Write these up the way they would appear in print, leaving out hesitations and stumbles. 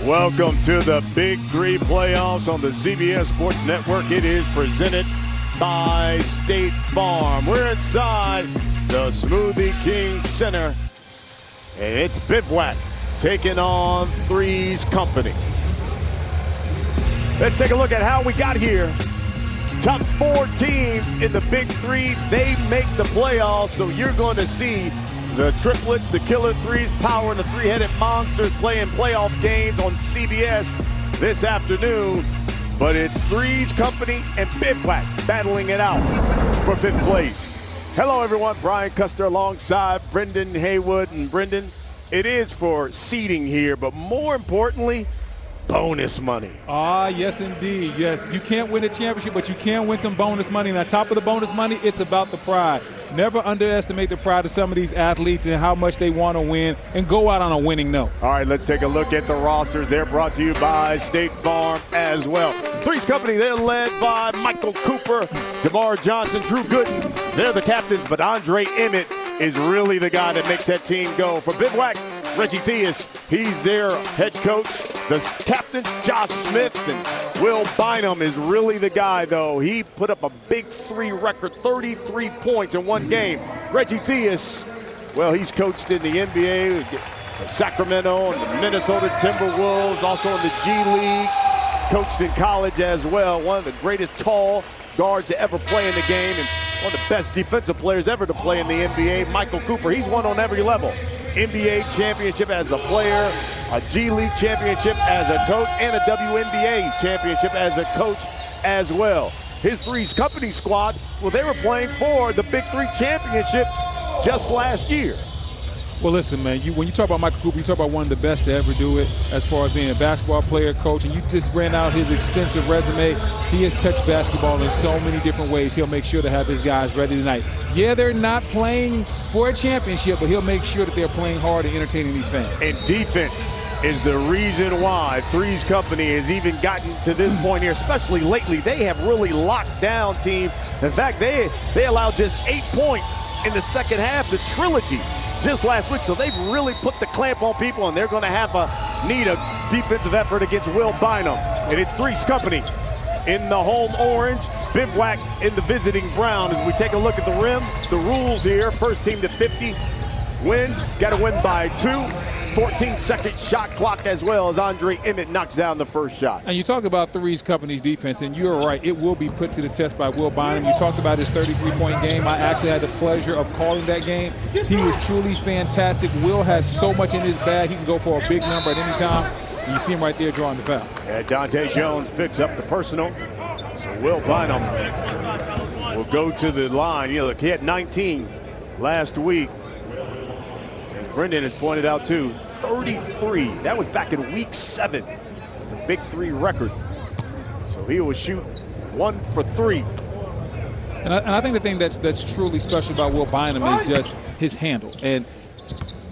Welcome to the Big 3 playoffs on the CBS Sports Network. It is presented by State Farm. We're inside the Smoothie King Center, and it's Bivouac taking on 3's company. Let's take a look at how we got here. Top 4 teams in the Big 3, they make the playoffs, so you're going to see the triplets, the Killer 3's, powering the three-headed monsters playing playoff games on CBS this afternoon. But it's 3's company and Bivouac battling it out for 5th place. Hello, everyone. Brian Custer alongside Brendan Haywood. And Brendan, it is for seeding here, but more importantly, bonus money. Yes, indeed. Yes, you can't win a championship, but you can win some bonus money. And on top of the bonus money, it's about the pride. Never underestimate the pride of some of these athletes and how much they want to win and go out on a winning note. All right, let's take a look at the rosters. They're brought to you by State Farm as well. 3's company, they're led by Michael Cooper, DerMarr Johnson, Drew Gooden. They're the captains, but Andre Emmett is really the guy that makes that team go. For Bivouac, Reggie Theus, he's their head coach. The captain, Josh Smith, and Will Bynum is really the guy, though. He put up a Big 3 record, 33 points in one game. Reggie Theus, well, he's coached in the NBA, Sacramento, and the Minnesota Timberwolves, also in the G League, coached in college as well. One of the greatest tall guards to ever play in the game, and one of the best defensive players ever to play in the NBA, Michael Cooper. He's won on every level. NBA championship as a player, a G League championship as a coach, and a WNBA championship as a coach as well. His 3's company squad, well, they were playing for the Big 3 championship just last year. Well, listen, man, when you talk about Michael Cooper, you talk about one of the best to ever do it as far as being a basketball player, coach, and you just ran out his extensive resume. He has touched basketball in so many different ways. He'll make sure to have his guys ready tonight. Yeah, they're not playing for a championship, but he'll make sure that they're playing hard and entertaining these fans. And defense is the reason why 3's company has even gotten to this point here, especially lately. They have really locked down teams. In fact, they allowed just 8 points in the second half, the trilogy, just last week. So they've really put the clamp on people, and they're going to need a defensive effort against Will Bynum. And it's 3's company in the home orange, Bivouac in the visiting brown. As we take a look at the rim, the rules here, first team to 50 wins, got to win by 2. 14-second shot clock as well as Andre Emmett knocks down the first shot. And you talk about 3's company's defense, and you're right, it will be put to the test by Will Bynum. You talked about his 33-point game. I actually had the pleasure of calling that game. He was truly fantastic. Will has so much in his bag. He can go for a big number at any time. And you see him right there drawing the foul. Yeah, Dante Jones picks up the personal. So Will Bynum will go to the line. You know, look, he had 19 last week. Brendan has pointed out too, 33. That was back in week 7. It's a Big 3 record. So he will shoot 1 for 3. And I think the thing that's truly special about Will Bynum is just his handle. And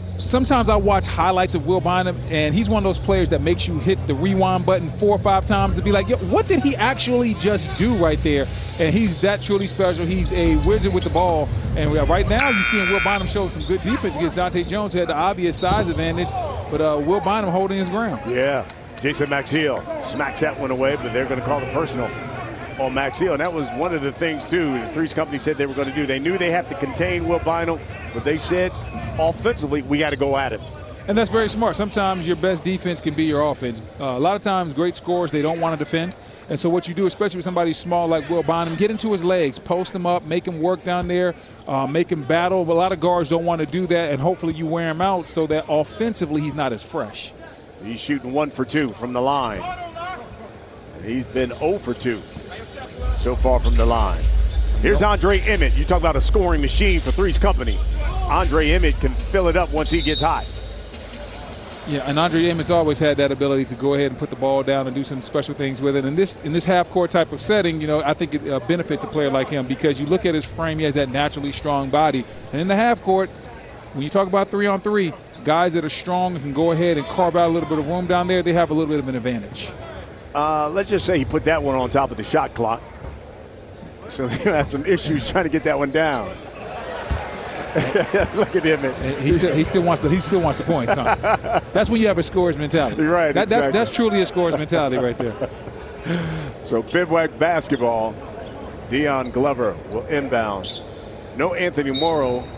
sometimes I watch highlights of Will Bynum, and he's one of those players that makes you hit the rewind button 4 or 5 times to be like, yo, what did he actually just do right there? And he's that truly special. He's a wizard with the ball. And right now you're seeing Will Bynum show some good defense against Dante Jones, who had the obvious size advantage. But Will Bynum holding his ground. Yeah, Jason Maxiell smacks that one away, but they're going to call the personal on Maxiell. And that was one of the things, too, the 3's company said they were going to do. They knew they have to contain Will Bynum, but they said offensively, we got to go at it. And that's very smart. Sometimes your best defense can be your offense. A lot of times great scorers, they don't want to defend. And so what you do, especially with somebody small like Will Bynum, get into his legs, post him up, make him work down there, make him battle. But a lot of guards don't want to do that, and hopefully you wear him out so that offensively he's not as fresh. He's shooting 1 for 2 from the line. And he's been 0 for 2 so far from the line. Here's Andre Emmett. You talk about a scoring machine for 3's company. Andre Emmett can fill it up once he gets hot. Yeah, and Andre Emmett's always had that ability to go ahead and put the ball down and do some special things with it. And in this half-court type of setting, you know, I think it benefits a player like him because you look at his frame, he has that naturally strong body. And in the half-court, when you talk about 3-on-3, guys that are strong and can go ahead and carve out a little bit of room down there, they have a little bit of an advantage. Let's just say he put that one on top of the shot clock. So they'll have some issues trying to get that one down. Look at him. He still wants the points, huh? That's when you have a scorer's mentality. You're right. Exactly. That's truly a scorer's mentality right there. So Bivouac basketball. Dion Glover will inbound. No Anthony Morrow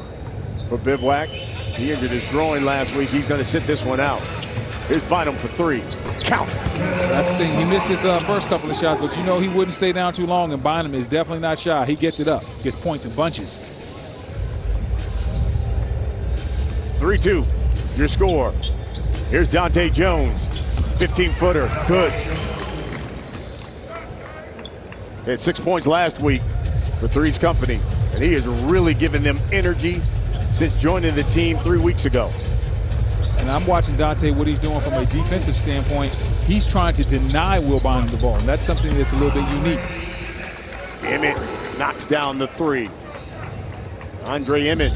for Bivouac. He injured his groin last week. He's going to sit this one out. Here's Bynum for three. Count. That's the thing. He missed his first couple of shots, but you know he wouldn't stay down too long, and Bynum is definitely not shy. He gets it up, gets points in bunches. 3-2, your score. Here's Dante Jones, 15-footer, good. He had 6 points last week for 3's company, and he has really given them energy since joining the team 3 weeks ago. And I'm watching Dante, what he's doing from a defensive standpoint. He's trying to deny Will Bynum the ball, and that's something that's a little bit unique. Emmett knocks down the three. Andre Emmett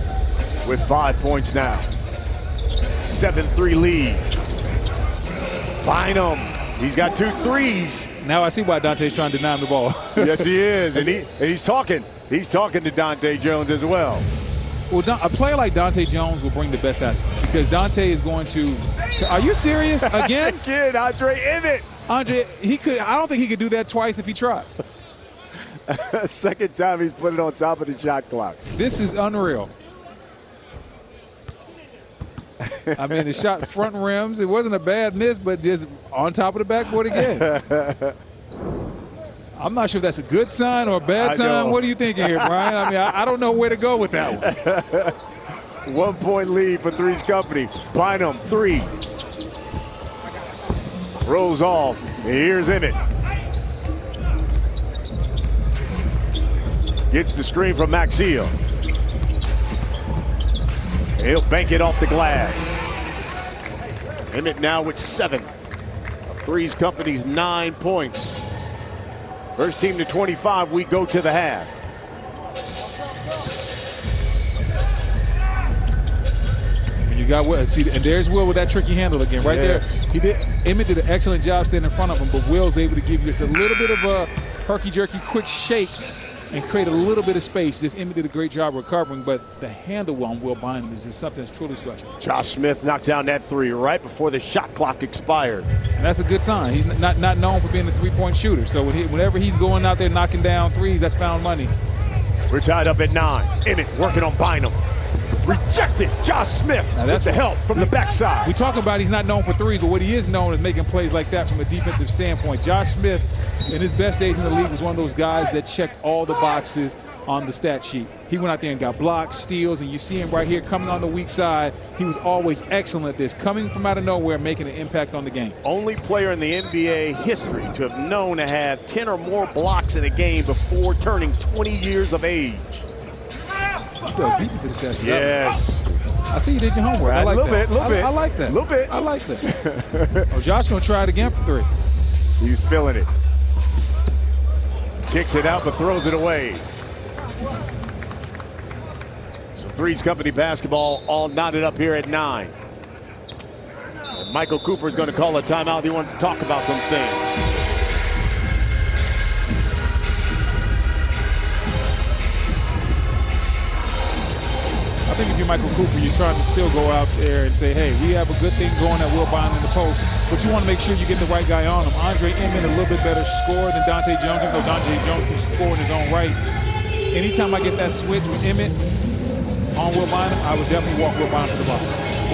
with 5 points now. 7-3 lead. Bynum, he's got 2 threes. Now I see why Dante's trying to deny him the ball. Yes, he is, and he's talking. He's talking to Dante Jones as well. Well, a player like Dante Jones will bring the best out of him because Dante is going to. Are you serious again? Again, Andre Emmett. Andre, he could. I don't think he could do that twice if he tried. Second time he's put it on top of the shot clock. This is unreal. I mean, the shot front rims. It wasn't a bad miss, but just on top of the backboard again. I'm not sure if that's a good sign or a bad sign. What are you thinking here, Brian? I mean, I don't know where to go with that one. 1 point lead for 3's company. Bynum, 3. Rolls off. Here's Emmett. Gets the screen from Maxiel. He'll bank it off the glass. Emmett now with 7 of 3's company's 9 points. First team to 25, we go to the half. And you got Will. See, and there's Will with that tricky handle again, right there. Emmett did an excellent job staying in front of him, but Will's able to give you just a little bit of a herky-jerky, quick shake and create a little bit of space. This Emmett did a great job recovering, but the handle on Will Bynum is just something that's truly special. Josh Smith knocked down that 3 right before the shot clock expired. And that's a good sign. He's not known for being a three-point shooter. So whenever he's going out there knocking down threes, that's found money. We're tied up at 9. Emmett working on Bynum. Rejected. Josh Smith with the help from the backside. We talk about he's not known for threes, but what he is known is making plays like that from a defensive standpoint. Josh Smith, in his best days in the league, was one of those guys that checked all the boxes on the stat sheet. He went out there and got blocks, steals, and you see him right here coming on the weak side. He was always excellent at this, coming from out of nowhere, making an impact on the game. Only player in the NBA history to have known to have 10 or more blocks in a game before turning 20 years of age. Yes. I see you did your homework. I like that. Little bit. I like that. Little bit. I like that. Oh, Josh gonna try it again for 3. He's feeling it. Kicks it out, but throws it away. So 3's company basketball all knotted up here at 9. And Michael Cooper is going to call a timeout. He wants to talk about some things. I think if you're Michael Cooper, you're trying to still go out there and say, hey, we have a good thing going at Will Bynum in the post, but you want to make sure you get the right guy on him. Andre Emmett, a little bit better scorer than Dante Jones, even though Dante Jones can score in his own right. Anytime I get that switch with Emmett on Will Bynum, I would definitely walk Will Bynum to the box.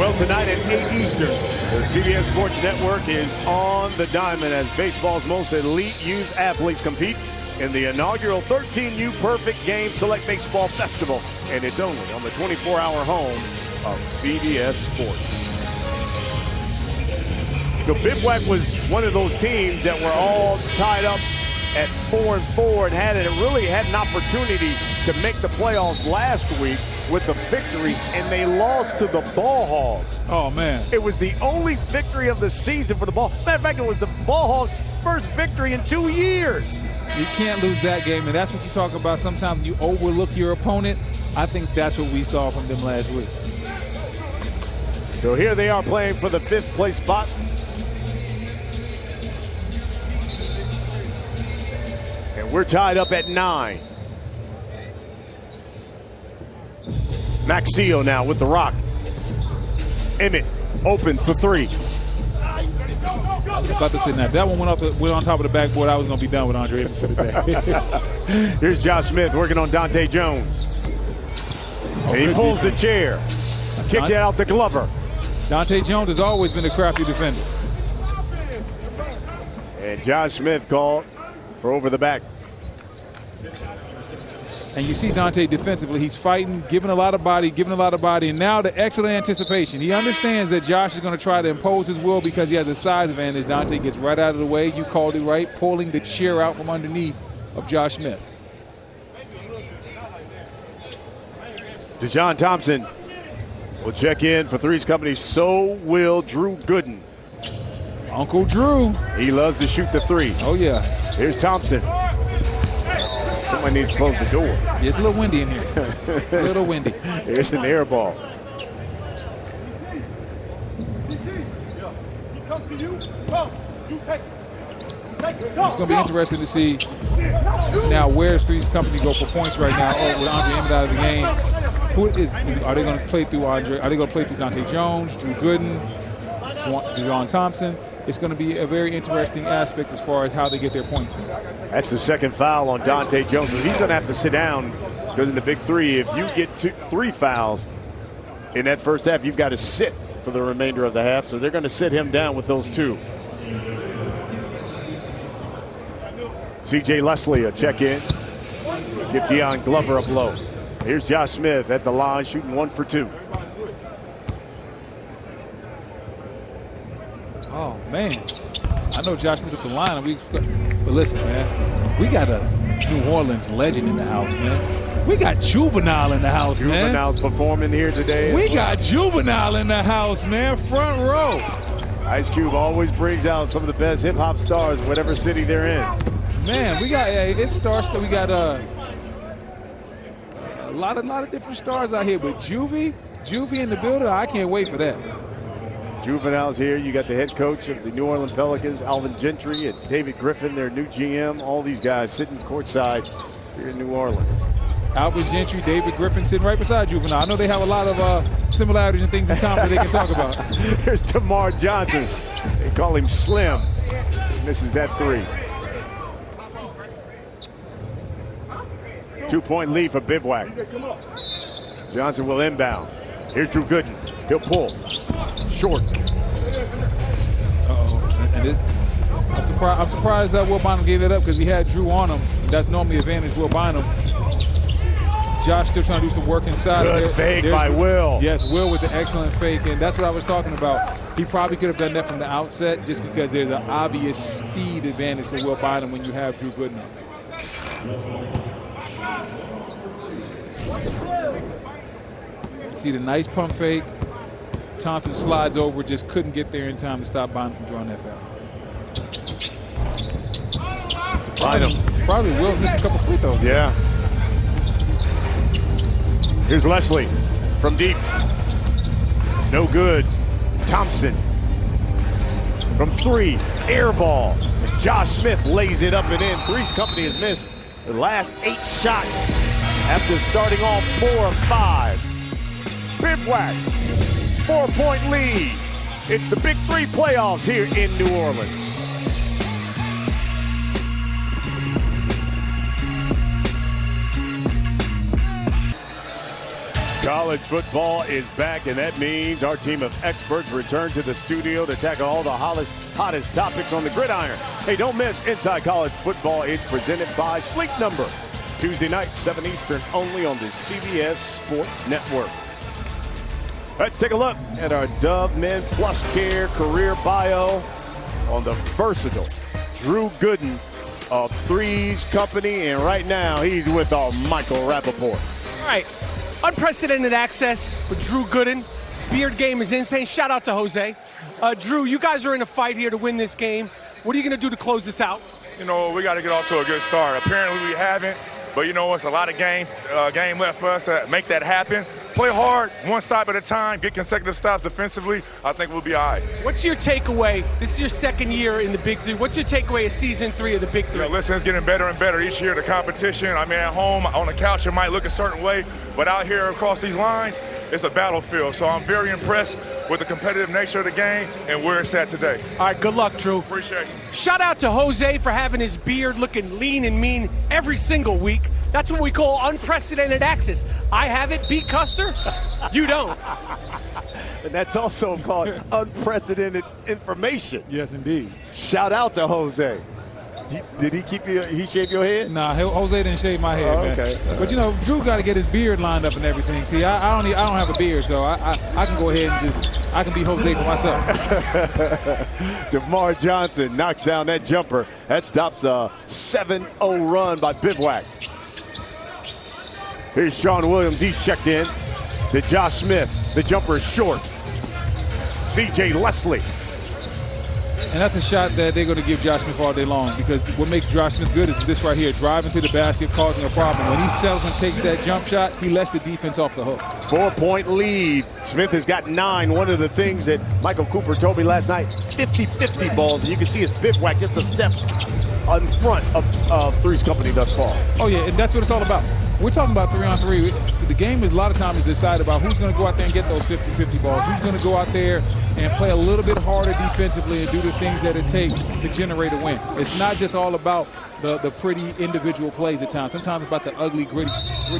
Well, tonight at 8 Eastern, the CBS Sports Network is on the diamond as baseball's most elite youth athletes compete in the inaugural 13U Perfect Game Select Baseball Festival, and it's only on the 24-hour home of CBS Sports. The Bivouac was one of those teams that were all tied up at 4-4 and really had an opportunity to make the playoffs last week with a victory, and they lost to the Ball Hogs. Oh, man. It was the only victory of the season for the Ball. Matter of fact, it was the Ball Hogs' first victory in 2 years. You can't lose that game, and that's what you talk about. Sometimes you overlook your opponent. I think that's what we saw from them last week. So here they are playing for the 5th place spot. And we're tied up at 9. Maxio now with the rock. Emmett open for three. I was about to say that. That one went on top of the backboard. I was going to be done with Andre for the day. Here's Josh Smith working on Dante Jones. And he pulls the chair. Kicked it out to Glover. Dante Jones has always been a crafty defender. And Josh Smith called for over the back. And you see Dante defensively. He's fighting, giving a lot of body, and now the excellent anticipation. He understands that Josh is going to try to impose his will because he has a size advantage. Dante gets right out of the way. You called it right, pulling the chair out from underneath of Josh Smith. Deshaun Thompson will check in for 3's company. So will Drew Gooden. Uncle Drew. He loves to shoot the three. Oh, yeah. Here's Thompson. Somebody needs to close the door. Yeah, it's a little windy in here. A little windy. Here's an air ball. It's going to be interesting to see now where's 3's company go for points right now. Oh, with Andre Emmett out of the game. Are they going to play through Andre? Are they going to play through Dante Jones, Drew Gooden, Deshaun Thompson? It's going to be a very interesting aspect as far as how they get their points in. That's the second foul on Dante Jones. He's going to have to sit down because in the Big 3, if you get 3 fouls in that first half, you've got to sit for the remainder of the half. So they're going to sit him down with those 2. C.J. Leslie a check in. Give Deion Glover a blow. Here's Josh Smith at the line shooting 1 for 2. Oh, man. I know Josh Smith at the line, but listen, man, we got a New Orleans legend in the house, man. We got Juvenile in the house, man. Juvenile's performing here today. We got Juvenile in the house, man, front row. Ice Cube always brings out some of the best hip-hop stars, whatever city they're in. Man, we got it starts that we got a lot of different stars out here, but Juvie in the building, I can't wait for that. Juvenile's here. You got the head coach of the New Orleans Pelicans, Alvin Gentry, and David Griffin, their new GM. All these guys sitting courtside here in New Orleans. Alvin Gentry, David Griffin sitting right beside Juvenile. I know they have a lot of similarities and things in common that they can talk about. Here's DerMarr Johnson. They call him Slim. He misses that 3. 2-point lead for Bivouac. Johnson will inbound. Here's Drew Gooden. He'll pull. Short. I'm surprised that Will Bynum gave it up because he had Drew on him. That's normally advantage Will Bynum. Josh still trying to do some work inside. Good fake by Will. Yes, Will with the excellent fake, and that's what I was talking about. He probably could have done that from the outset just because there's an obvious speed advantage for Will Bynum when you have Drew Gooden. See the nice pump fake. Thompson slides over, just couldn't get there in time to stop Bynum from drawing that foul. Probably Will missed a couple free throws. Yeah. Here's Leslie from deep. No good. Thompson from 3. Air ball. As Josh Smith lays it up and in. 3's company has missed the last 8 shots after starting off 4 of 5. Bivouac, 4-point lead. It's the Big 3 playoffs here in New Orleans. College football is back, and that means our team of experts return to the studio to tackle all the hottest topics on the gridiron. Hey, don't miss Inside College Football. It's presented by Sleep Number. Tuesday night, 7 Eastern, only on the CBS Sports Network. Let's take a look at our Dove Men Plus Care career bio on the versatile Drew Gooden of 3's company, and right now he's with our Michael Rappaport. All right, unprecedented access with Drew Gooden. Beard game is insane. Shout out to Jose. Drew, you guys are in a fight here to win this game. What are you going to do to close this out? You know, we got to get off to a good start. Apparently we haven't. But you know, it's a lot of game left for us to make that happen. Play hard, one stop at a time, get consecutive stops defensively. I think we'll be all right. What's your takeaway? This is your second year in the Big 3. What's your takeaway of season 3 of the Big 3? You know, listen, it's getting better and better each year, the competition. I mean, at home, on the couch, it might look a certain way, but out here across these lines, it's a battlefield. So I'm very impressed with the competitive nature of the game and where it's at today. All right, good luck, Drew. Appreciate it. Shout out to Jose for having his beard looking lean and mean every single week. That's what we call unprecedented access. I have it, beat Custer, you don't. And that's also called unprecedented information. Yes, indeed. Shout out to Jose. Did he shave your head? Nah, Jose didn't shave my head, man. Okay. But you know, Drew got to get his beard lined up and everything. See, I don't have a beard, so I can go ahead and I can be Jose for myself. DerMarr Johnson knocks down that jumper. That stops a 7-0 run by Bivouac. Here's Sean Williams. He's checked in to Josh Smith. The jumper is short. C.J. Leslie. And that's a shot that they're going to give Josh Smith all day long, because what makes Josh Smith good is this right here, driving to the basket, causing a problem. When he settles and takes that jump shot, he lets the defense off the hook. 4-point lead. Smith has got 9. One of the things that Michael Cooper told me last night, 50-50 balls, and you can see his Bivouac just a step in front of 3's company thus far. Oh, yeah, and that's what it's all about. We're talking about 3-on-3. The game is a lot of times decided about who's going to go out there and get those 50-50 balls, who's going to go out there and play a little bit harder defensively and do the things that it takes to generate a win. It's not just all about the pretty individual plays at times. Sometimes it's about the ugly, gritty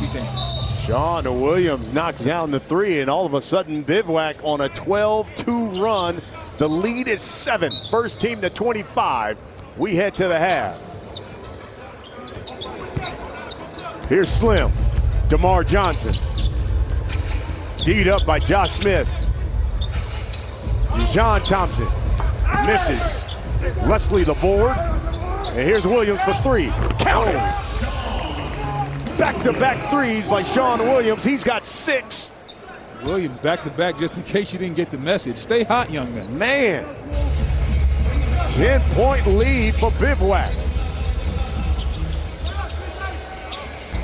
things. Sean Williams knocks down the 3, and all of a sudden Bivouac on a 12-2 run. The lead is 7. First team to 25. We head to the half. Here's Slim. DerMarr Johnson. D'd up by Josh Smith. Dijon Thompson misses. Leslie the board. And here's Williams for 3. Count it. Back-to-back 3s by Sean Williams. He's got 6. Williams back-to-back, just in case you didn't get the message. Stay hot, young man. Man. 10-point lead for Bivouac.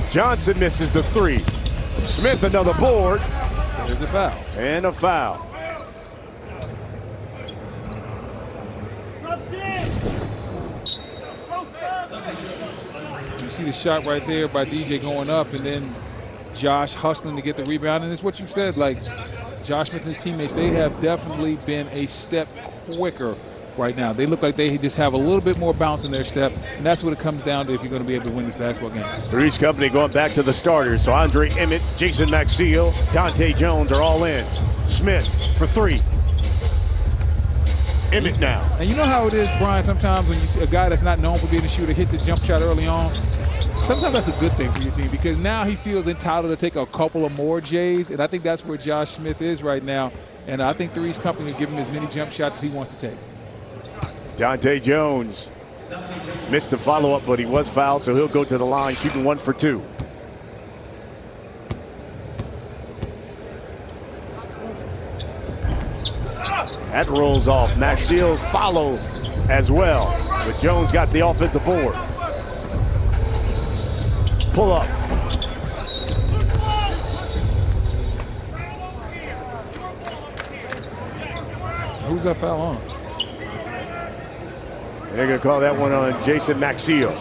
Johnson misses the 3. Smith another board. There's a foul. And a foul. You see the shot right there by DJ going up, and then Josh hustling to get the rebound. And it's what you said, like Josh Smith and his teammates, they have definitely been a step quicker right now. They look like they just have a little bit more bounce in their step, and that's what it comes down to if you're going to be able to win this basketball game. 3's company going back to the starters. So Andre Emmett, Jason Maxiell, Dante Jones are all in. Smith for 3. Emmett now. And you know how it is, Brian, sometimes when you see a guy that's not known for being a shooter hits a jump shot early on, sometimes that's a good thing for your team, because now he feels entitled to take a couple of more J's, and I think that's where Josh Smith is right now. And I think 3's company will give him as many jump shots as he wants to take. Dante Jones missed the follow-up, but he was fouled, so he'll go to the line shooting 1 for 2. That rolls off. Maxiell's follow as well, but Jones got the offensive board. Pull up. Who's that foul on? They're going to call that one on Jason Maxiell.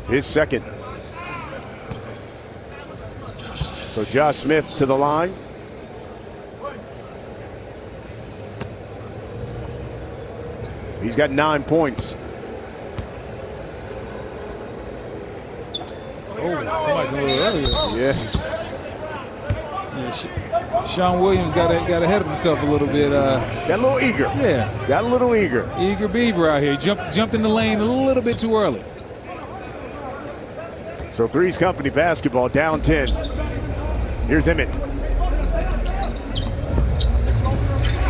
His second. So Josh Smith to the line. He's got 9 points. Oh, somebody's a little earlier. Yes. Yeah, Sean Williams got ahead of himself a little bit. Got a little eager. Yeah. Got a little eager. Eager beaver out here. Jumped in the lane a little bit too early. So 3's company basketball down 10. Here's Emmett.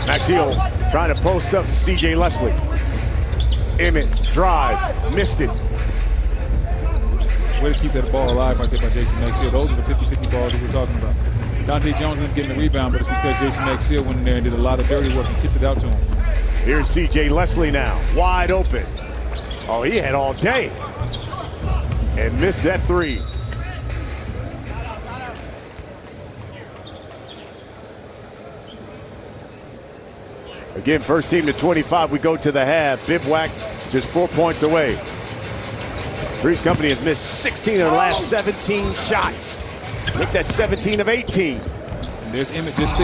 Maxiell trying to post up C.J. Leslie. Emmett, drive, missed it. Way to keep that ball alive right there by Jason Maxiell. Those are the 50-50 balls that we're talking about. Dante Jones ended up getting the rebound, but it's because Jason Maxiell went in there and did a lot of dirty work and tipped it out to him. Here's C.J. Leslie now, wide open. Oh, he had all day. And missed that three. Again, first team to 25. We go to the half. Bivouac just 4 points away. 3's company has missed 16 of the last 17 shots. Looked at 17 of 18. And there's Emmett just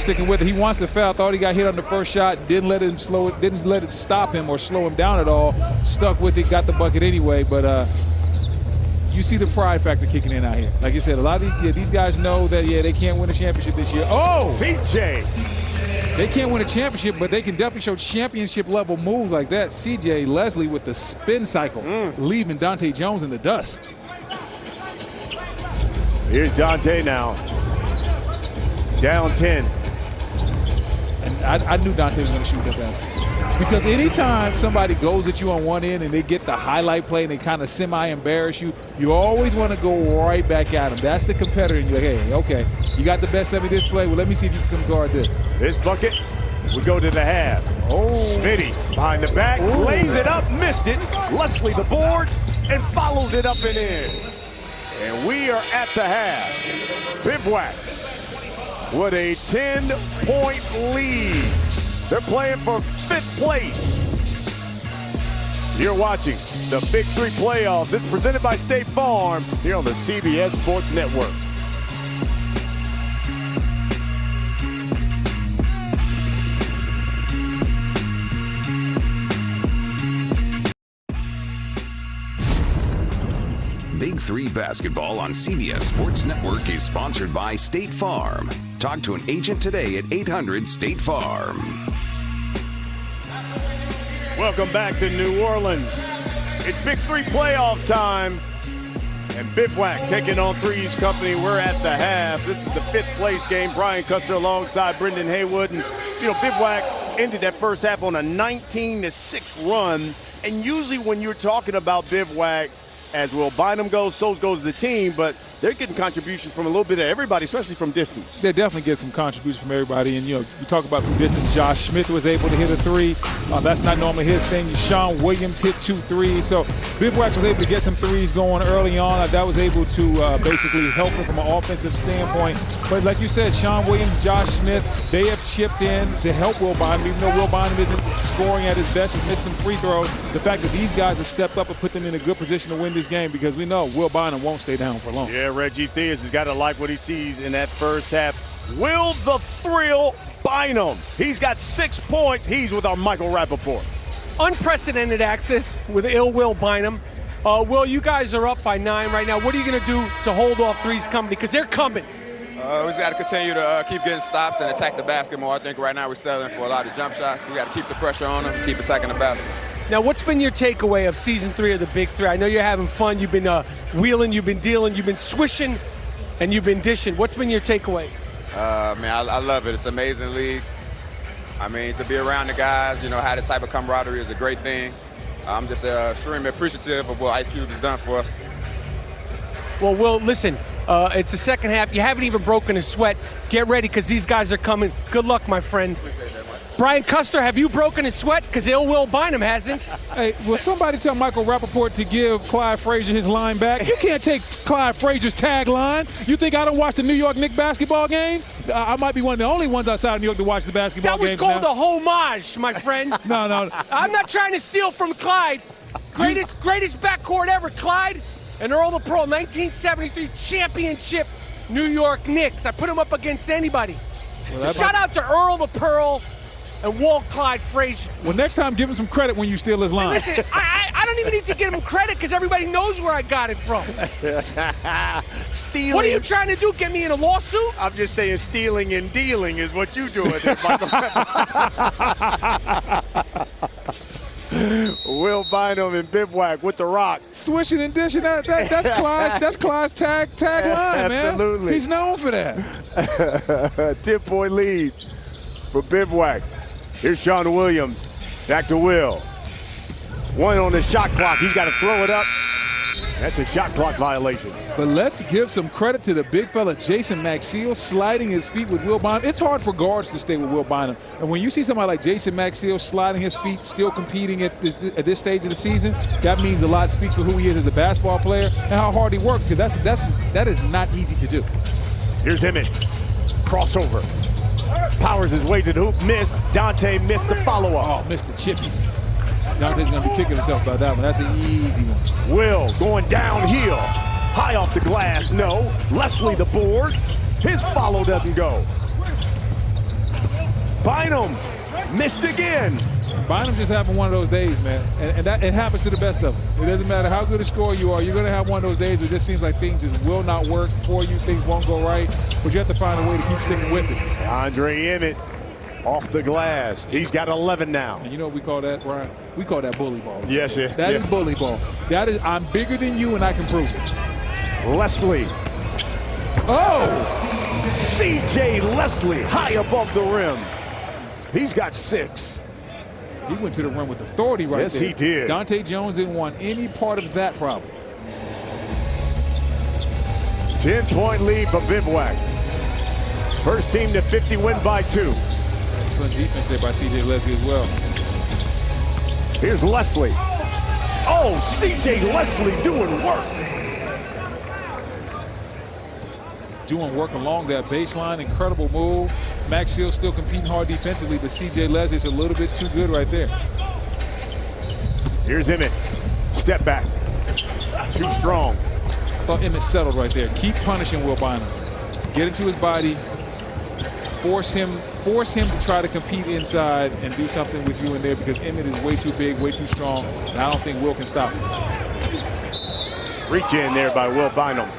sticking with it. He wants to foul. Thought he got hit on the first shot. Didn't let it stop him or slow him down at all. Stuck with it. Got the bucket anyway. But you see the pride factor kicking in out here. Like you said, a lot of these guys know that they can't win a championship this year. Oh, CJ. They can't win a championship, but they can definitely show championship-level moves like that. C.J. Leslie with the spin cycle, leaving Dante Jones in the dust. Here's Dante now. Down 10. And I knew Dante was going to shoot that basket. Because anytime somebody goes at you on one end and they get the highlight play and they kind of semi-embarrass you, you always want to go right back at them. That's the competitor. And you're like, hey, okay, you got the best of me this play. Well, let me see if you can guard this. This bucket, we go to the half. Oh. Smitty behind the back, lays it up, missed it. Leslie the board, and follows it up and in. And we are at the half. Bivouac with a 10-point lead. They're playing for 5th place. You're watching the Big 3 playoffs. It's presented by State Farm here on the CBS Sports Network. Big 3 basketball on CBS Sports Network is sponsored by State Farm. Talk to an agent today at 800-STATE-FARM. Welcome back to New Orleans. It's Big 3 playoff time. And Bivouac taking on 3's company. We're at the half. This is the 5th place game. Brian Custer alongside Brendan Haywood. And, Bivouac ended that first half on a 19-6 run. And usually when you're talking about Bivouac, as Will Bynum goes, so goes the team, but they're getting contributions from a little bit of everybody, especially from distance. They definitely get some contributions from everybody. And, you talk about from distance, Josh Smith was able to hit a 3. That's not normally his thing. Sean Williams hit 2 threes. So Bivouac was able to get some 3s going early on. That was able to basically help him from an offensive standpoint. But like you said, Sean Williams, Josh Smith, they have chipped in to help Will Bynum. Even though Will Bynum isn't scoring at his best, he's missed some free throws. The fact that these guys have stepped up and put them in a good position to win this game, because we know Will Bynum won't stay down for long. Yeah, Reggie Theus has got to like what he sees in that first half. Will the Thrill Bynum. He's got 6 points. He's with our Michael Rappaport. Unprecedented access with Will Bynum. Will, you guys are up by 9 right now. What are you going to do to hold off 3's company? Because they're coming. We just got to continue to keep getting stops and attack the basket more. I think right now we're settling for a lot of jump shots. We got to keep the pressure on them, keep attacking the basket. Now, what's been your takeaway of season 3 of the Big 3? I know you're having fun. You've been wheeling, you've been dealing, you've been swishing, and you've been dishing. What's been your takeaway? I love it. It's an amazing league. To be around the guys, have this type of camaraderie is a great thing. I'm just extremely appreciative of what Ice Cube has done for us. Well, Will, listen, it's the second half. You haven't even broken a sweat. Get ready, because these guys are coming. Good luck, my friend. Brian Custer, have you broken a sweat? Because Will Bynum hasn't. Hey, will somebody tell Michael Rappaport to give Clyde Frazier his line back? You can't take Clyde Frazier's tagline. You think I don't watch the New York Knicks basketball games? I might be one of the only ones outside of New York to watch the basketball games. That was called a homage, my friend. No. I'm not trying to steal from Clyde. Greatest backcourt ever, Clyde and Earl the Pearl, 1973 championship New York Knicks. I put him up against anybody. Well, shout out to Earl the Pearl and Walt Clyde Frazier. Well, next time, give him some credit when you steal his line. Hey, listen, I don't even need to give him credit, because everybody knows where I got it from. Stealing. What are you trying to do, get me in a lawsuit? I'm just saying stealing and dealing is what you do with it, Michael. Will Bynum and Bivouac with the rock. Swishing and dishing, that's Clyde's tagline, man. Absolutely. He's known for that. 10-point lead for Bivouac. Here's Sean Williams. Back to Will. 1 on the shot clock. He's got to throw it up. That's a shot clock violation. But let's give some credit to the big fella, Jason Maxiell, sliding his feet with Will Bynum. It's hard for guards to stay with Will Bynum. And when you see somebody like Jason Maxiell sliding his feet, still competing at this stage of the season, that means a lot. Speaks for who he is as a basketball player and how hard he worked, because that is not easy to do. Here's Emmett. Crossover. Powers his way to the hoop. Missed. Dante missed the follow-up. Oh, missed the chippy. Dante's going to be kicking himself about that one. That's an easy one. Will going downhill. High off the glass, no. Leslie the board. His follow doesn't go. Bynum missed again. Bynum just having one of those days, man. And that it happens to the best of us. It doesn't matter how good a scorer you are. You're going to have one of those days where it just seems like things just will not work for you. Things won't go right. But you have to find a way to keep sticking with it. Andre Emmett off the glass. He's got 11 now. And you know what we call that, Brian? We call that bully ball. Yes, yeah. That is bully ball. That is, I'm bigger than you and I can prove it. Leslie. Oh! C.J. Leslie high above the rim. He's got 6. He went to the rim with authority right there. Yes, he did. Dante Jones didn't want any part of that problem. 10-point lead for Bivouac. First team to 50, win by 2. Excellent defense there by C.J. Leslie as well. Here's Leslie. Oh, C.J. Leslie doing work. Doing work along that baseline. Incredible move. Maxiell still competing hard defensively, but C.J. Leslie's a little bit too good right there. Here's Emmett. Step back. Too strong. I thought Emmett settled right there. Keep punishing Will Bynum. Get into his body. Force him to try to compete inside and do something with you in there, because Emmett is way too big, way too strong, and I don't think Will can stop him. Reach in there by Will Bynum.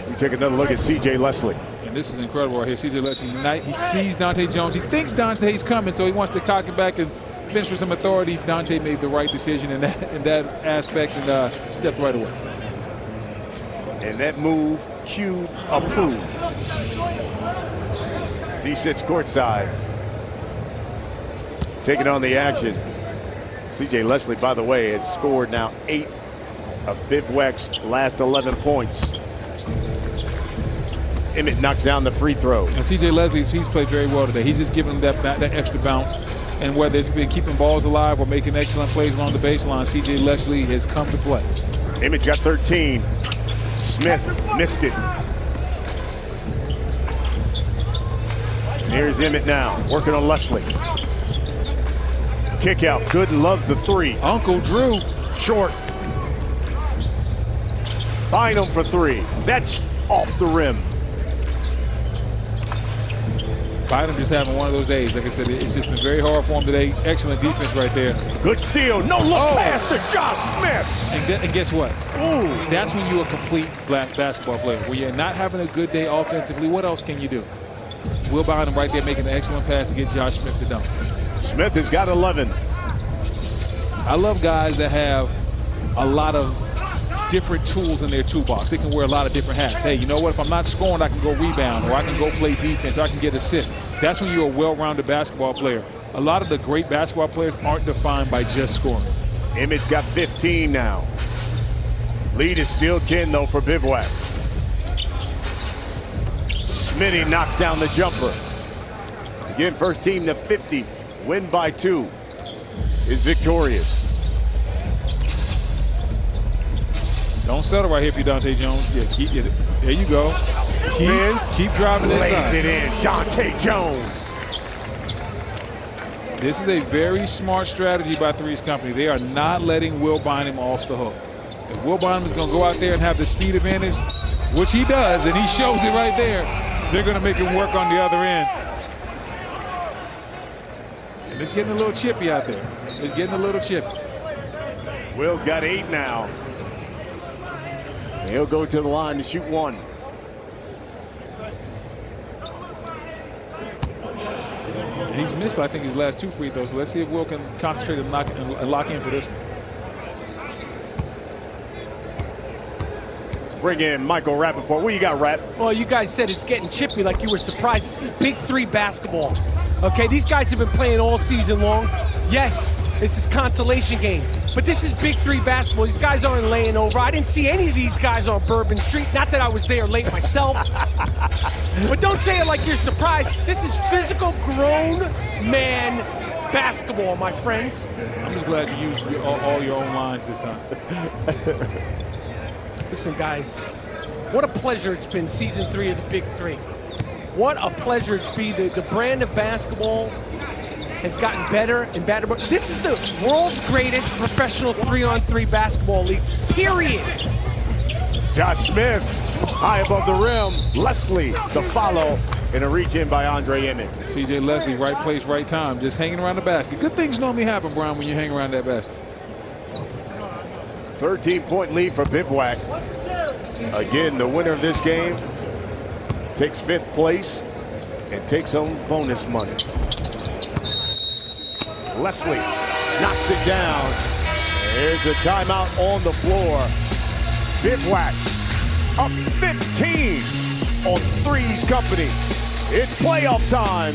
We take another look at C.J. Leslie. And this is incredible right here. C.J. Leslie, he sees Dante Jones. He thinks Dante's coming, so he wants to cock it back and finish with some authority. Dante made the right decision in that aspect and stepped right away. And that move, Cube approved. He sits courtside. Taking on the action. C.J. Leslie, by the way, has scored now 8 of Bivouac's last 11 points. Emmett knocks down the free throw. And C.J. Leslie, he's played very well today. He's just giving them that extra bounce. And whether it's been keeping balls alive or making excellent plays along the baseline, C.J. Leslie has come to play. Emmett's got 13. Smith missed it. And here's Emmett now, working on Leslie. Kick out, Gooden loves the 3. Uncle Drew. Short. Bynum for 3. That's off the rim. Bynum just having one of those days. Like I said, it's just been very hard for him today. Excellent defense right there. Good steal. No look pass to Josh Smith. And guess what? Ooh. That's when you're a complete black basketball player. When you're not having a good day offensively, what else can you do? Will Bynum right there making an excellent pass to get Josh Smith to dunk. Smith has got 11. I love guys that have a lot of different tools in their toolbox. They can wear a lot of different hats. Hey, you know what? If I'm not scoring, I can go rebound, or I can go play defense, or I can get assists. That's when you're a well-rounded basketball player. A lot of the great basketball players aren't defined by just scoring. Emmett's got 15 now. Lead is still 10, though, for Bivouac. Smitty knocks down the jumper. Again, first team to 50. Win by 2 is victorious. Don't settle right here if you're Dante Jones. Yeah, there you go. Spins. Keep driving this Lays side. it in. Dante Jones. This is a very smart strategy by 3's company. They are not letting Will Bynum off the hook. If Will Bynum is going to go out there and have the speed advantage, which he does, and he shows it right there, they're going to make him work on the other end. And it's getting a little chippy out there. It's getting a little chippy. Will's got 8 now. He'll go to the line to shoot 1. And he's missed, I think, his last 2 free throws. So let's see if Will can concentrate and lock in for this one. Let's bring in Michael Rappaport. What you got, Rapp? Well, you guys said it's getting chippy like you were surprised. This is Big 3 basketball. Okay, these guys have been playing all season long. Yes, this is consolation game. But this is Big 3 basketball. These guys aren't laying over. I didn't see any of these guys on Bourbon Street. Not that I was there late myself. But don't say it like you're surprised. This is physical, grown man basketball, my friends. I'm just glad you used all your own lines this time. Listen, guys, what a pleasure it's been season 3 of the Big 3. What a pleasure it's been. The brand of basketball has gotten better and better. This is the world's greatest professional 3-on-3 basketball league, period. Josh Smith, high above the rim. Leslie, the follow, and a reach in by Andre Emmett. CJ Leslie, right place, right time, just hanging around the basket. Good things normally happen, Brian, when you hang around that basket. 13-point lead for Bivouac. Again, the winner of this game takes 5th place and takes home bonus money. Leslie knocks it down. There's a timeout on the floor. Bivouac up 15 on 3's company. It's playoff time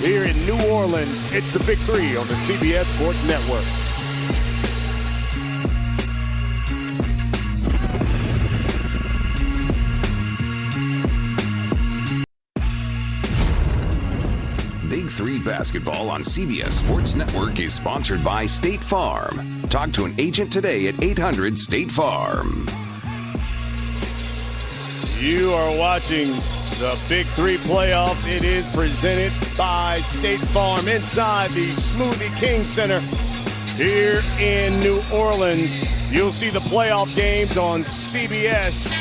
here in New Orleans. It's the Big 3 on the CBS Sports Network. Big 3 basketball on CBS Sports Network is sponsored by State Farm. Talk to an agent today at 800-STATE-FARM. You are watching the Big 3 playoffs. It is presented by State Farm inside the Smoothie King Center here in New Orleans. You'll see the playoff games on CBS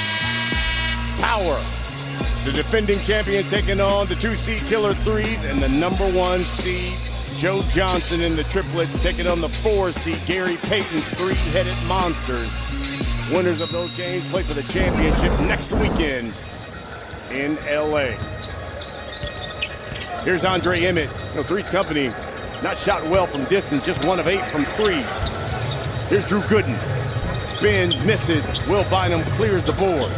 Power. The defending champions taking on the 2-seed Killer 3's and the number 1 seed Joe Johnson in the triplets taking on the 4-seed Gary Payton's 3-headed monsters. Winners of those games play for the championship next weekend in LA. Here's Andre Emmett. 3's company not shot well from distance, just 1 of 8 from 3. Here's Drew Gooden. Spins, misses. Will Bynum clears the board.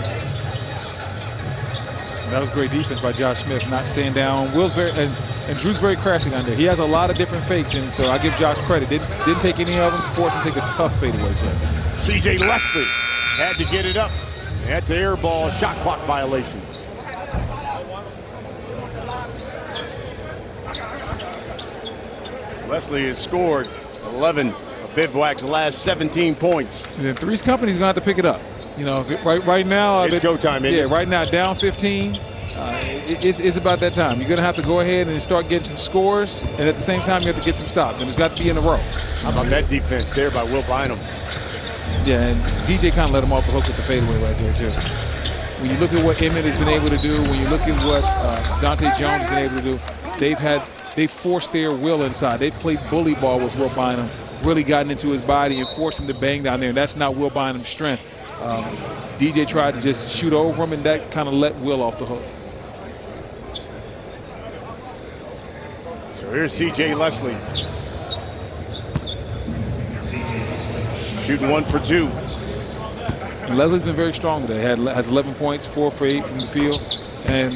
That was great defense by Josh Smith, not staying down. Will's very and Drew's very crafty down there. He has a lot of different fakes, and so I give Josh credit. Didn't take any of them, forced him to take a tough fadeaway play. CJ Leslie had to get it up. That's an air ball, shot clock violation. Leslie has scored 11 of Bivouac's last 17 points. And then 3's company's gonna have to pick it up. Right now. It's go time, isn't it? Right now, down 15. It's about that time. You're gonna have to go ahead and start getting some scores, and at the same time, you have to get some stops, and it's got to be in a row. How about that defense there by Will Bynum? Yeah, and DJ kind of let him off the hook with the fadeaway right there, too. When you look at what Emmett has been able to do, when you look at what Dante Jones has been able to do, they've forced their will inside. They've played bully ball with Will Bynum, really gotten into his body and forced him to bang down there, and that's not Will Bynum's strength. DJ tried to just shoot over him, and that kind of let Will off the hook. So here's C.J. Leslie. Shooting 1 for 2. And Leslie's been very strong today. Has 11 points, 4 for 8 from the field, and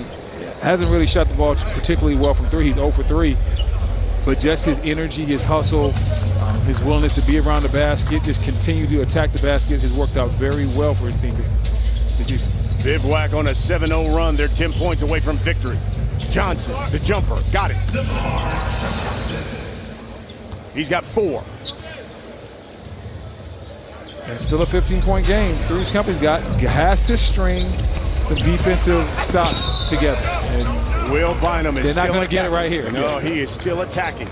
hasn't really shot the ball particularly well from 3. He's 0 for 3. But just his energy, his hustle, his willingness to be around the basket, just continue to attack the basket has worked out very well for his team this season. Bivouac on a 7-0 run. They're 10 points away from victory. Johnson, the jumper, got it. He's got 4. And still a 15-point game. 3's company has to string some defensive stops together. And Will Bynum is they're not still going to get it right here. No, he is still attacking.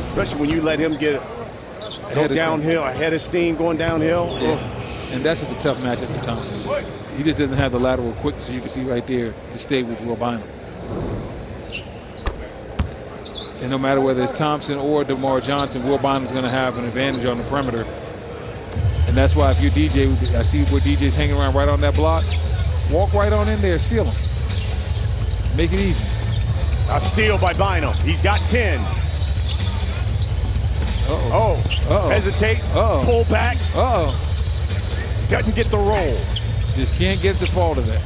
Especially when you let him go downhill, ahead of steam going downhill. Yeah. And that's just a tough matchup for Thompson. He just doesn't have the lateral quickness, you can see right there, to stay with Will Bynum. And no matter whether it's Thompson or DerMarr Johnson, Will Bynum's going to have an advantage on the perimeter. And that's why if you're DJ, I see where DJ's hanging around right on that block, walk right on in there, seal him. Make it easy. A steal by Bynum. He's got 10. Hesitate. Pull back. Doesn't get the roll. Just can't get the fall to that.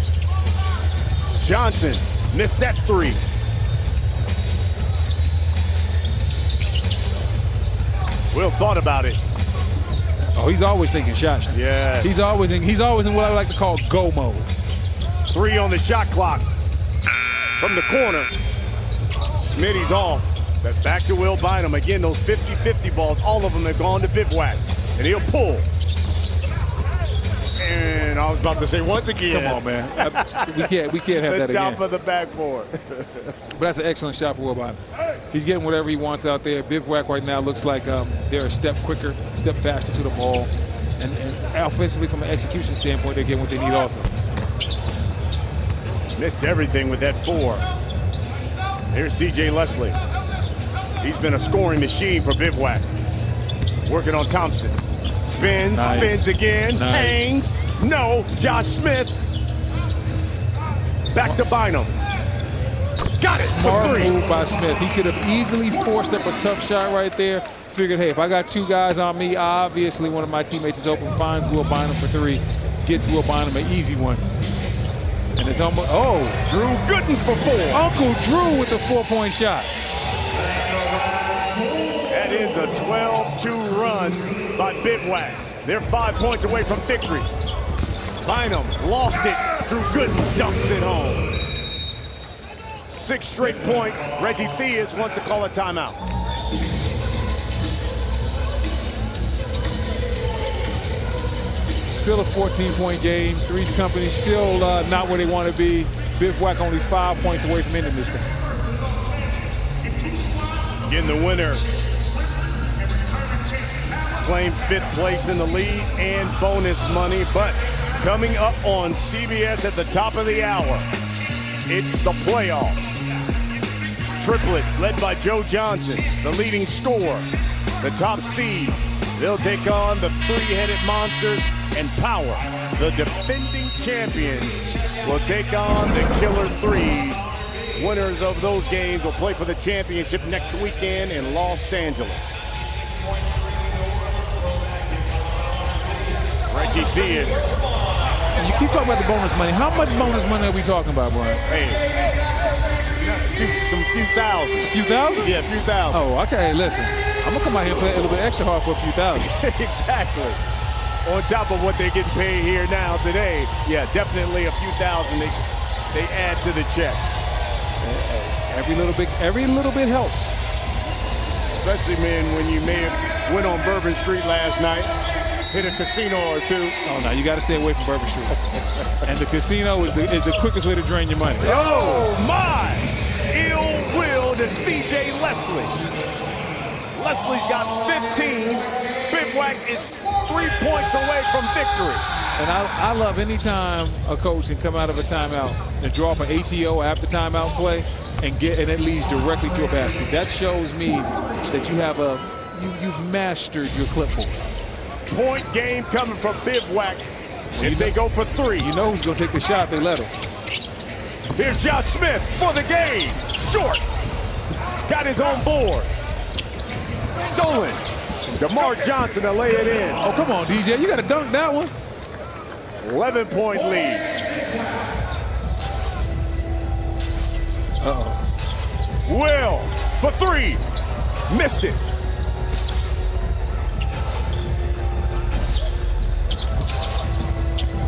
Johnson missed that 3. Will thought about it. Oh, he's always thinking shots. Yeah. He's always in what I like to call go mode. 3 on the shot clock. From the corner. Smitty's off. But back to Will Bynum. Again, those 50-50 balls, all of them have gone to Bivouac. And he'll pull. And I was about to say once again. Come on, man. We can't have that again. The top of the backboard. But that's an excellent shot for Will Bynum. He's getting whatever he wants out there. Bivouac right now looks like they're a step quicker, step faster to the ball. And offensively, from an execution standpoint, they're getting what they need also. Missed everything with that 4. Here's C.J. Leslie. He's been a scoring machine for Bivouac. Working on Thompson. Spins, nice. Spins again, nice. Hangs. No, Josh Smith. Back to Bynum. Got it Smart for 3. move by Smith. He could have easily forced up a tough shot right there. Figured, hey, if I got 2 guys on me, obviously one of my teammates is open, finds Will Bynum for 3, gets Will Bynum an easy one. And it's almost, Drew Gooden for 4. Uncle Drew with the 4-point shot. That ends a 12-2 run by Bivouac. They're 5 points away from victory. Bynum lost it. Drew Gooden dunks it home. 6 straight points. Reggie Theus wants to call a timeout. Still a 14-point game. 3's company still not where they want to be. Bivouac only 5 points away from ending this thing. Again, the winner claims 5th place in the league and bonus money. But coming up on CBS at the top of the hour, it's the playoffs. Triplets led by Joe Johnson, the leading scorer, the top seed. They'll take on the 3-headed monsters, and Power, the defending champions, will take on the Killer 3's. Winners of those games will play for the championship next weekend in Los Angeles. Reggie Theus. You keep talking about the bonus money. How much bonus money are we talking about, Brian? Hey, some few thousand. A few thousand? Yeah, a few thousand. Oh, okay, listen. I'm gonna come out here and play a little bit extra hard for a few thousand. Exactly. On top of what they're getting paid here now today, yeah, definitely a few thousand they add to the check. Every little bit helps. Especially, man, when you may have went on Bourbon Street last night, hit a casino or 2. Oh, no, you got to stay away from Bourbon Street. And the casino is the quickest way to drain your money. Oh, my! Ill will to C.J. Leslie. Leslie's got 15. Bivouac is 3 points away from victory. And I love any time a coach can come out of a timeout and draw up an ATO after timeout play and it leads directly to a basket. That shows me that you've mastered your clipboard. Point game coming from Bivouac. If they go for 3. You know who's going to take the shot, they let him. Here's Josh Smith for the game. Short. Got his own board. Stolen. DerMarr Johnson to lay it in. Oh, come on, DJ. You got to dunk that one. 11-point lead. Uh-oh. Will for 3. Missed it.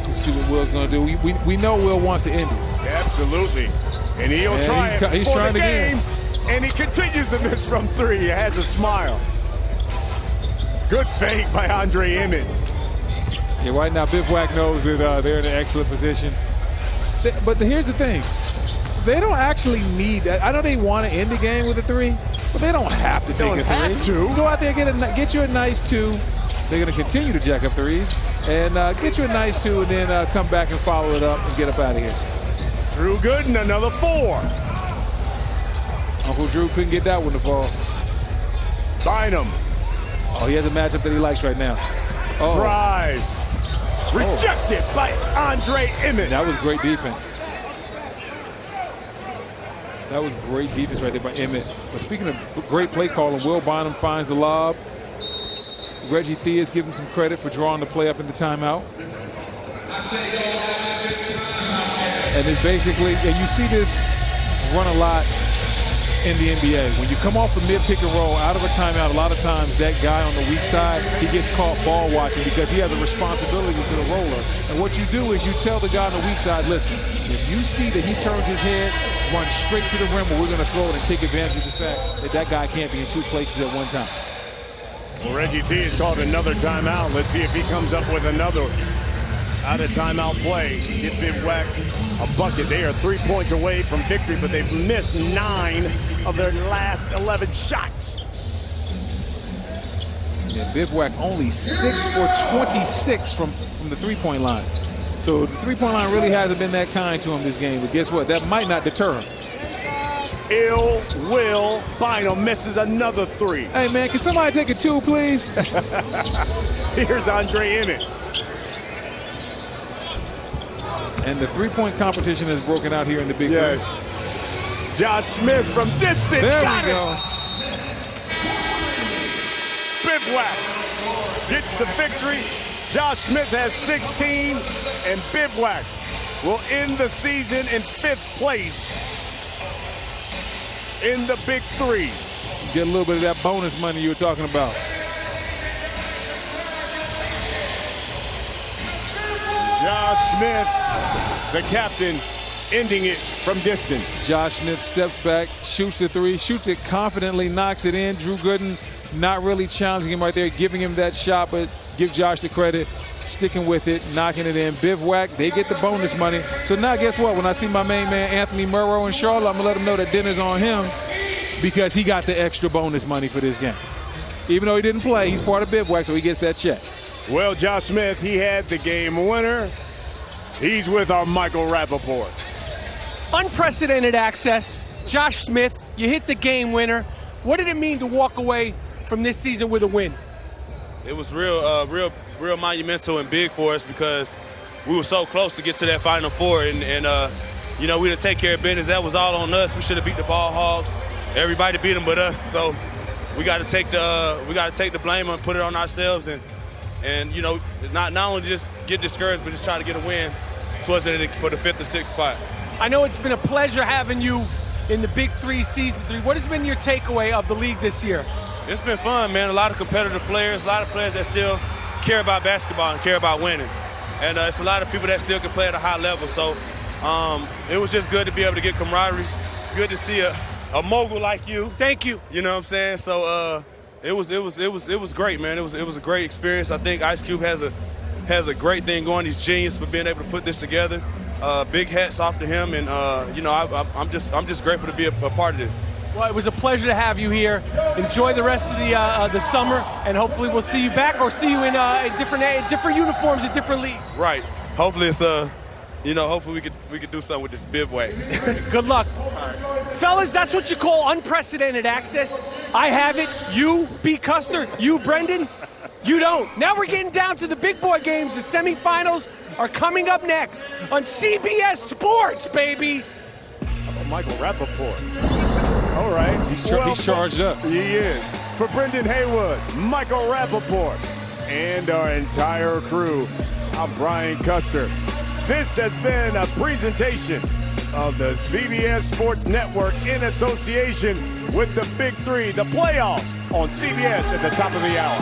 We'll see what Will's going to do. We know Will wants to end it. Absolutely. And he'll try it he's for trying the again. game. And he continues to miss from 3. He has a smile. Good fake by Andre Emmett. Yeah, right now Bivouac knows that they're in an excellent position. But here's the thing. They don't actually need that. I know they want to end the game with a 3, but they don't have to take a 3. Have to. Go out there and get you a nice 2. They're going to continue to jack up 3s and get you a nice 2 and then come back and follow it up and get up out of here. Drew Gooden, another 4. Uncle Drew couldn't get that one to fall. Bynum. Oh, he has a matchup that he likes right now. Oh. Drive. Rejected by Andre Emmett. That was great defense. That was great defense right there by Emmett. But speaking of great play calling, Will Bynum finds the lob. Reggie Theus give him some credit for drawing the play up in the timeout. And it's basically, and you see this run a lot in the NBA. When you come off the mid-pick and roll out of a timeout, a lot of times that guy on the weak side, he gets caught ball watching because he has a responsibility to the roller. And what you do is you tell the guy on the weak side, listen, if you see that he turns his head, run straight to the rim, or we're going to throw it and take advantage of the fact that that guy can't be in two places at one time. Well, Reggie Theus has called another timeout. Let's see if he comes up with another out of timeout play. Get Bivouac a bucket. They are 3 points away from victory, but they've missed 9 of their last 11 shots. Yeah, Bivouac only 6 for 26 from the three-point line. So the three-point line really hasn't been that kind to him this game. But guess what? That might not deter him. Ill Will Bynum misses another 3. Hey, man, can somebody take a 2, please? Here's Andre Emmett. And the three-point competition has broken out here in the Big 3. Yes. Josh Smith from distance. There Got we it. go. Bivouac gets the victory. Josh Smith has 16, and Bivouac will end the season in 5th place in the Big 3. Get a little bit of that bonus money you were talking about. Josh Smith, the captain, ending it from distance. Josh Smith steps back, shoots the 3, shoots it confidently, knocks it in. Drew Gooden not really challenging him right there, giving him that shot, but give Josh the credit, sticking with it, knocking it in. Bivouac, they get the bonus money. So now guess what? When I see my main man Anthony Murrow in Charlotte, I'm going to let him know that dinner's on him because he got the extra bonus money for this game. Even though he didn't play, he's part of Bivouac, so he gets that check. Well, Josh Smith, he had the game winner. He's with our Michael Rappaport. Unprecedented access. Josh Smith, you hit the game winner. What did it mean to walk away from this season with a win? It was real monumental and big for us because we were so close to get to that Final Four, and you know, we didn't take care of business. That was all on us. We should have beat the Ball Hogs. Everybody beat them but us. So we got to take the blame and put it on ourselves, and you know, not only just get discouraged, but just try to get a win towards it for the 5th or 6th spot. I know it's been a pleasure having you in the Big 3 Season 3. What has been your takeaway of the league this year? It's been fun, man. A lot of competitive players, a lot of players that still care about basketball and care about winning. And it's a lot of people that still can play at a high level. So it was just good to be able to get camaraderie. Good to see a mogul like you. Thank you. You know what I'm saying? So it was great, man. It was a great experience. I think Ice Cube has a great thing going. He's genius for being able to put this together. Big hats off to him, and you know, I'm just grateful to be a part of this. Well, it was a pleasure to have you here. Enjoy the rest of the summer, and hopefully we'll see you back or see you in different uniforms at different leagues. Right. Hopefully it's you know, hopefully we could do something with this Bivouac. Good luck. Fellas, that's what you call unprecedented access. I have it. You, B. Custer, you, Brendan, you don't. Now we're getting down to the big boy games. The semifinals are coming up next on CBS Sports, baby. Michael Rappaport. All right. He's charged up. He is. For Brendan Haywood, Michael Rappaport, and our entire crew, I'm Brian Custer. This has been a presentation of the CBS Sports Network in association with the Big 3, the playoffs on CBS at the top of the hour.